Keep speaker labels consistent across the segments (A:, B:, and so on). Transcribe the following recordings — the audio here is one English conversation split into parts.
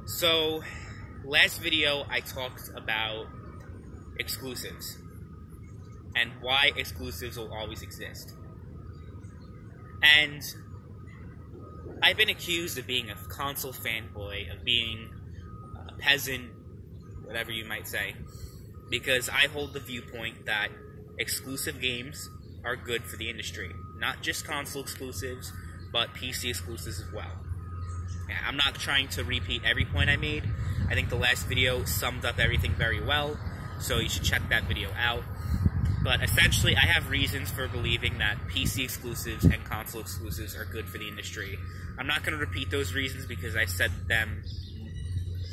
A: So, last video I talked about exclusives and why exclusives will always exist. And I've been accused of being a console fanboy, of being a peasant, whatever you might say, because I hold the viewpoint that exclusive games are good for the industry. Not just console exclusives, but PC exclusives as well. I'm not trying to repeat every point I made. I think the last video summed up everything very well, so you should check that video out. But essentially, I have reasons for believing that PC exclusives and console exclusives are good for the industry. I'm not going to repeat those reasons because I said them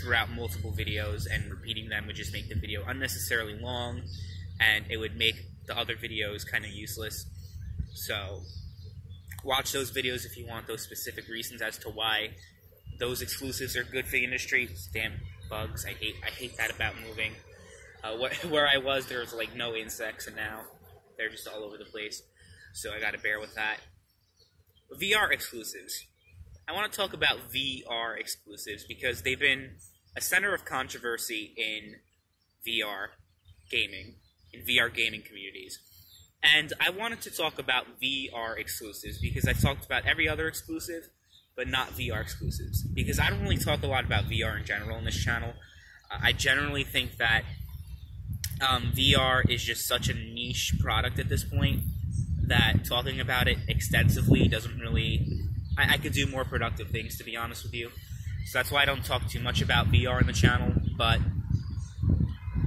A: throughout multiple videos, and repeating them would just make the video unnecessarily long, and it would make the other videos kind of useless. So, watch those videos if you want those specific reasons as to why those exclusives are good for the industry. Damn bugs, I hate that about moving. Where I was, there was like no insects, and now they're just all over the place. So I gotta bear with that. VR exclusives. I want to talk about VR exclusives because they've been a center of controversy in VR gaming, in VR gaming communities. And I wanted to talk about VR exclusives because I've talked about every other exclusive, but not VR exclusives. Because I don't really talk a lot about VR in general on this channel. I generally think that VR is just such a niche product at this point that talking about it extensively doesn't really... I could do more productive things, to be honest with you. So that's why I don't talk too much about VR on the channel, but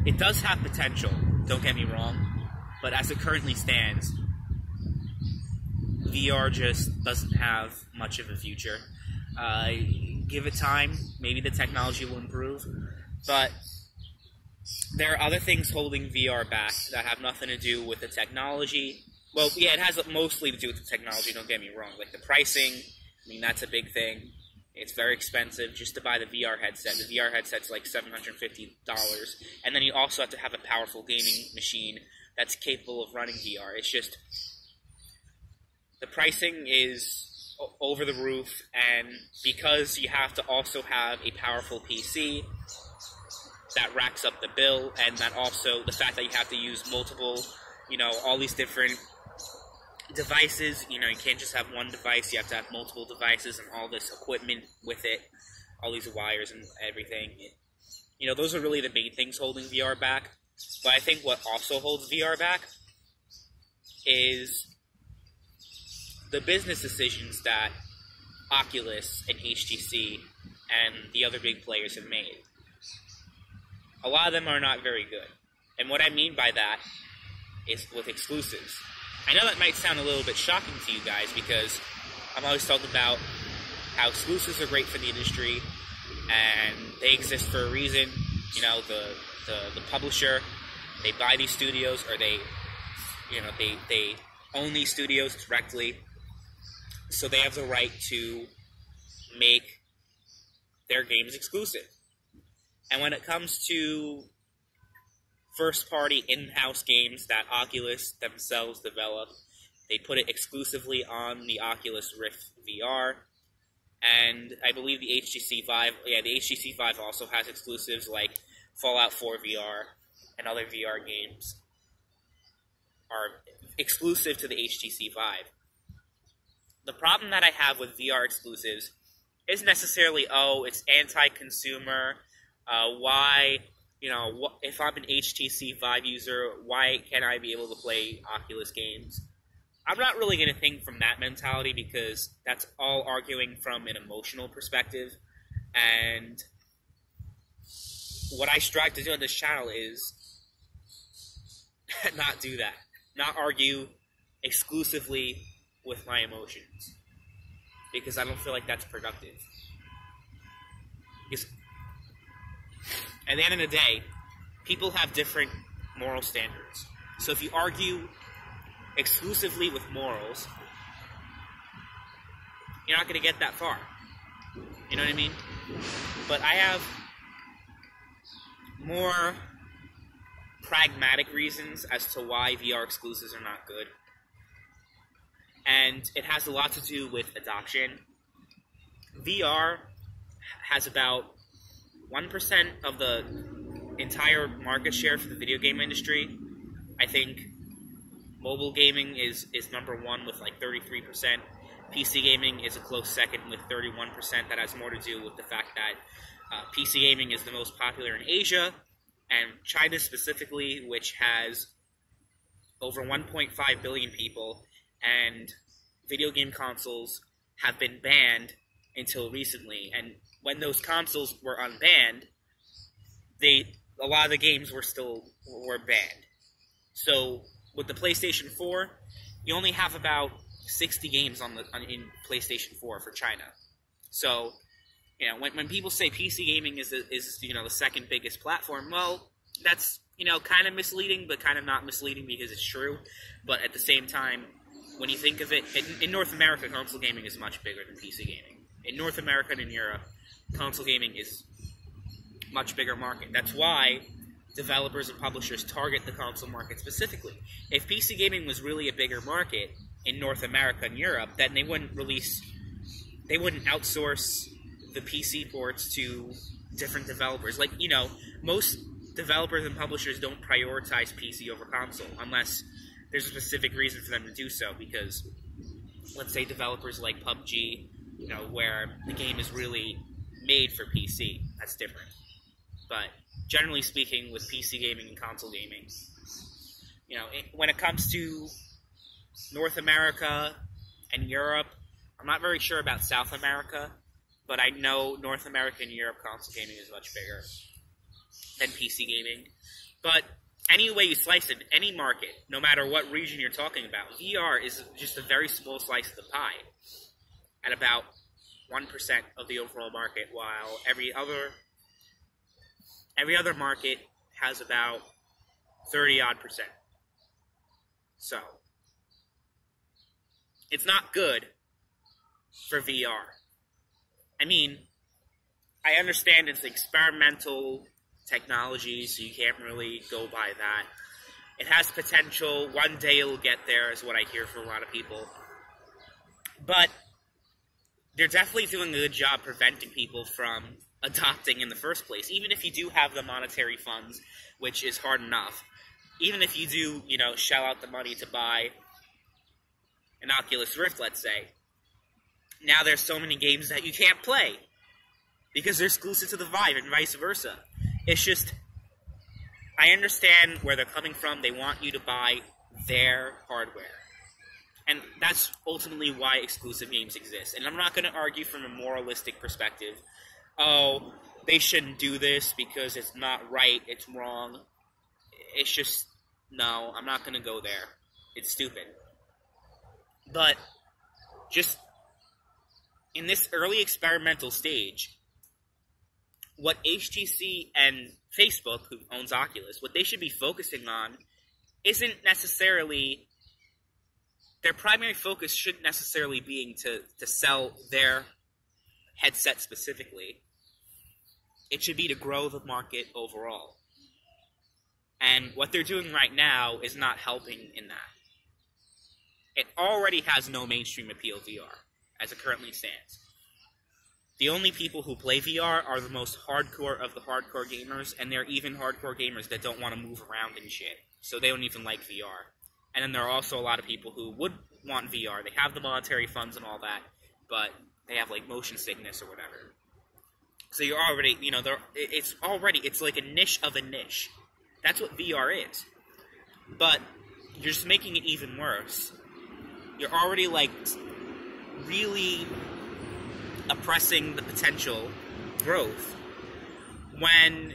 A: it does have potential, don't get me wrong. But as it currently stands, VR just doesn't have much of a future. Give it time, maybe the technology will improve, but there are other things holding VR back that have nothing to do with the technology. Well, yeah, it has mostly to do with the technology, don't get me wrong. Like the pricing, I mean, that's a big thing. It's very expensive just to buy the VR headset. The VR headset's like $750, and then you also have to have a powerful gaming machine that's capable of running VR. It's just, the pricing is over the roof, and because you have to also have a powerful PC, that racks up the bill, and then also the fact that you have to use multiple, all these different devices. You can't just have one device, you have to have multiple devices and all this equipment with it, all these wires and everything. Those are really the main things holding VR back. But I think what also holds VR back is the business decisions that Oculus and HTC and the other big players have made. A lot of them are not very good. And what I mean by that is with exclusives. I know that might sound a little bit shocking to you guys because I'm always talking about how exclusives are great for the industry and they exist for a reason. The publisher, they buy these studios, or they own these studios directly, so they have the right to make their games exclusive. And when it comes to first-party in-house games that Oculus themselves develop, they put it exclusively on the Oculus Rift VR, and I believe the HTC Vive, the HTC Vive also has exclusives like Fallout 4 VR and other VR games are exclusive to the HTC Vive. The problem that I have with VR exclusives isn't necessarily, it's anti-consumer, why, if I'm an HTC Vive user, why can't I be able to play Oculus games? I'm not really going to think from that mentality because that's all arguing from an emotional perspective, and what I strive to do on this channel is not do that. Not argue exclusively with my emotions. Because I don't feel like that's productive. Because at the end of the day, people have different moral standards. So if you argue exclusively with morals, you're not going to get that far. You know what I mean? But I have more pragmatic reasons as to why VR exclusives are not good. And it has a lot to do with adoption. VR has about 1% of the entire market share for the video game industry. I think mobile gaming is number one with like 33%. PC gaming is a close second with 31%. That has more to do with the fact that PC gaming is the most popular in Asia, and China specifically, which has over 1.5 billion people, and video game consoles have been banned until recently. And when those consoles were unbanned, a lot of the games were banned. So with the PlayStation 4, you only have about 60 games in PlayStation 4 for China. So, you know, when people say PC gaming is the second biggest platform, well, that's, you know, kind of misleading, but kind of not misleading because it's true. But at the same time, when you think of it, in North America, console gaming is much bigger than PC gaming. In North America and in Europe, console gaming is much bigger market. That's why developers and publishers target the console market specifically. If PC gaming was really a bigger market in North America and Europe, then they wouldn't outsource the PC ports to different developers. Like, you know, most developers and publishers don't prioritize PC over console unless there's a specific reason for them to do so, because let's say developers like PUBG, you know, where the game is really made for PC, that's different. But generally speaking, with PC gaming and console gaming, you know, when it comes to North America and Europe, I'm not very sure about South America, but I know North America and Europe console gaming is much bigger than PC gaming. But any way you slice it, any market, no matter what region you're talking about, VR is just a very small slice of the pie at about 1% of the overall market, while every other market has about 30-odd%. So, it's not good for VR. I mean, I understand it's experimental technology, so you can't really go by that. It has potential. One day it'll get there, is what I hear from a lot of people. But they're definitely doing a good job preventing people from adopting in the first place. Even if you do have the monetary funds, which is hard enough. Even if you do, you know, shell out the money to buy an Oculus Rift, let's say, now there's so many games that you can't play because they're exclusive to the Vive and vice versa. It's just, I understand where they're coming from. They want you to buy their hardware. And that's ultimately why exclusive games exist. And I'm not going to argue from a moralistic perspective, oh, they shouldn't do this because it's not right, it's wrong. It's just, no, I'm not going to go there. It's stupid. But just in this early experimental stage, what HTC and Facebook, who owns Oculus, what they should be focusing on isn't necessarily, their primary focus shouldn't necessarily be to sell their headset specifically. It should be to grow the market overall. And what they're doing right now is not helping in that. It already has no mainstream appeal, VR, as it currently stands. The only people who play VR are the most hardcore of the hardcore gamers, and they're even hardcore gamers that don't want to move around and shit. So they don't even like VR. And then there are also a lot of people who would want VR. They have the monetary funds and all that, but they have, like, motion sickness or whatever. So you're already, you know, it's like a niche of a niche. That's what VR is. But you're just making it even worse. You're already, like, really oppressing the potential growth when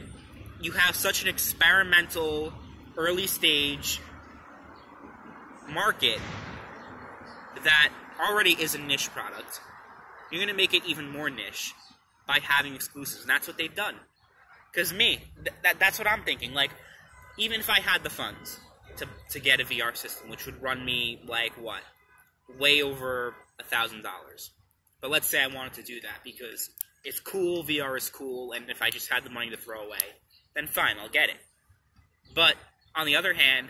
A: you have such an experimental, early-stage market that already is a niche product. You're going to make it even more niche by having exclusives, and that's what they've done. Because that's what I'm thinking. Like, even if I had the funds to get a VR system, which would run me, like, what? Way over $1,000. But let's say I wanted to do that because it's cool, VR is cool, and if I just had the money to throw away, then fine, I'll get it. But, on the other hand,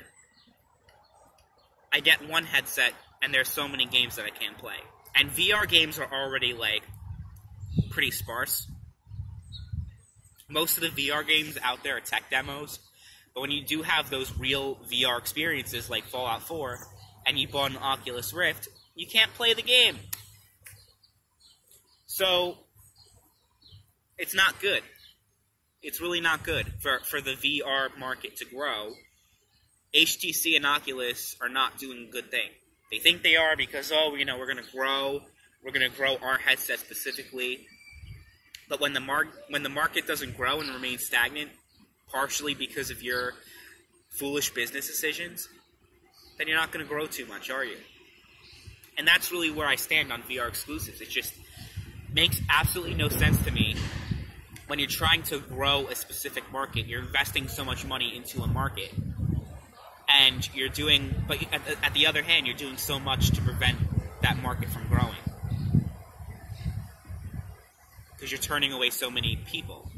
A: I get one headset, and there's so many games that I can't play. And VR games are already, like, pretty sparse. most of the VR games out there are tech demos, but when you do have those real VR experiences like Fallout 4, and you bought an Oculus Rift, you can't play the game. So, it's not good. It's really not good for the VR market to grow. HTC and Oculus are not doing a good thing. They think they are because, we're going to grow. We're going to grow our headset specifically. But when the market doesn't grow and remains stagnant, partially because of your foolish business decisions, then you're not going to grow too much, are you? And that's really where I stand on VR exclusives. It just makes absolutely no sense to me when you're trying to grow a specific market. You're investing so much money into a market, and but at the other hand, you're doing so much to prevent that market from growing. Because you're turning away so many people.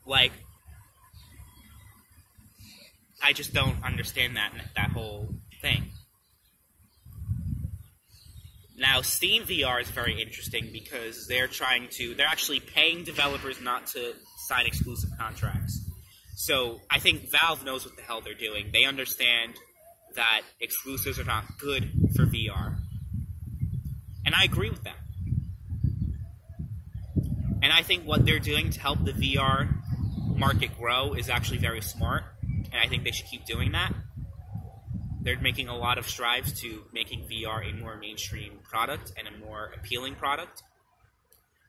A: Like, I just don't understand that whole thing. Now, Steam VR is very interesting because they're actually paying developers not to sign exclusive contracts. So, I think Valve knows what the hell they're doing. They understand that exclusives are not good for VR. And I agree with that. And I think what they're doing to help the VR market grow is actually very smart, and I think they should keep doing that. They're making a lot of strides to making VR a more mainstream product and a more appealing product.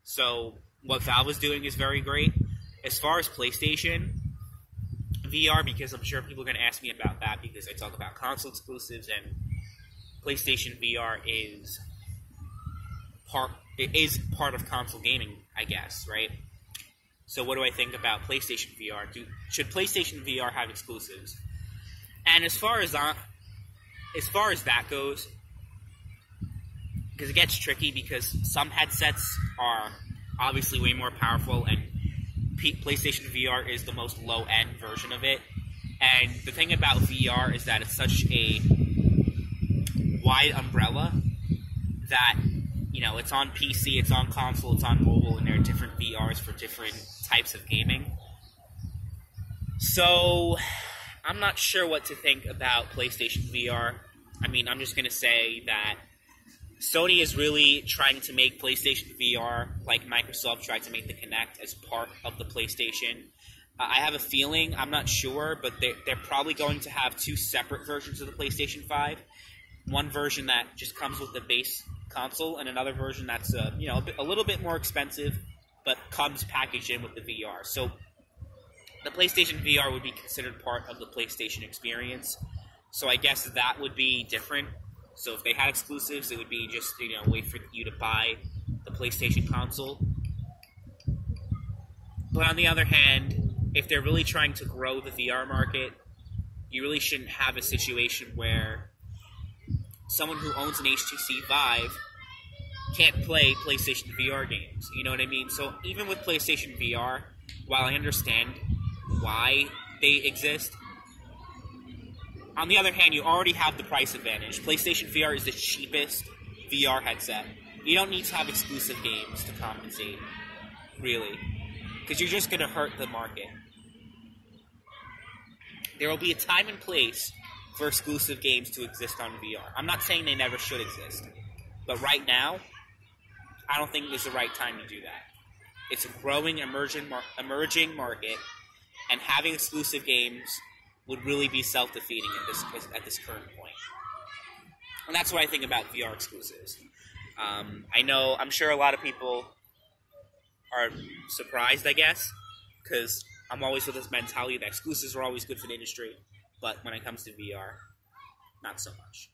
A: So what Valve is doing is very great. As far as PlayStation VR, because I'm sure people are going to ask me about that because I talk about console exclusives, and PlayStation VR is part of console gaming, I guess, right? So what do I think about PlayStation VR? Should PlayStation VR have exclusives? And as far as that goes, because it gets tricky because some headsets are obviously way more powerful, and PlayStation VR is the most low-end version of it. And the thing about VR is that it's such a wide umbrella that, it's on PC, it's on console, it's on mobile, and there are different VRs for different types of gaming. So, I'm not sure what to think about PlayStation VR. I mean, I'm just going to say that Sony is really trying to make PlayStation VR like Microsoft tried to make the Kinect as part of the PlayStation. I have a feeling, I'm not sure, but they're probably going to have two separate versions of the PlayStation 5. One version that just comes with the base console, and another version that's a little bit more expensive, but comes packaged in with the VR. So the PlayStation VR would be considered part of the PlayStation experience. So I guess that would be different. So if they had exclusives, it would be just wait for you to buy the PlayStation console. But on the other hand, if they're really trying to grow the VR market, you really shouldn't have a situation where someone who owns an HTC Vive can't play PlayStation VR games. You know what I mean? So even with PlayStation VR, while I understand why they exist, on the other hand, you already have the price advantage. PlayStation VR is the cheapest VR headset. You don't need to have exclusive games to compensate, really, because you're just going to hurt the market. There will be a time and place for exclusive games to exist on VR. I'm not saying they never should exist, but right now, I don't think it's the right time to do that. It's a growing, emerging market, and having exclusive games would really be self-defeating at this current point. And that's what I think about VR exclusives. I'm sure a lot of people are surprised, I guess, because I'm always with this mentality that exclusives are always good for the industry, but when it comes to VR, not so much.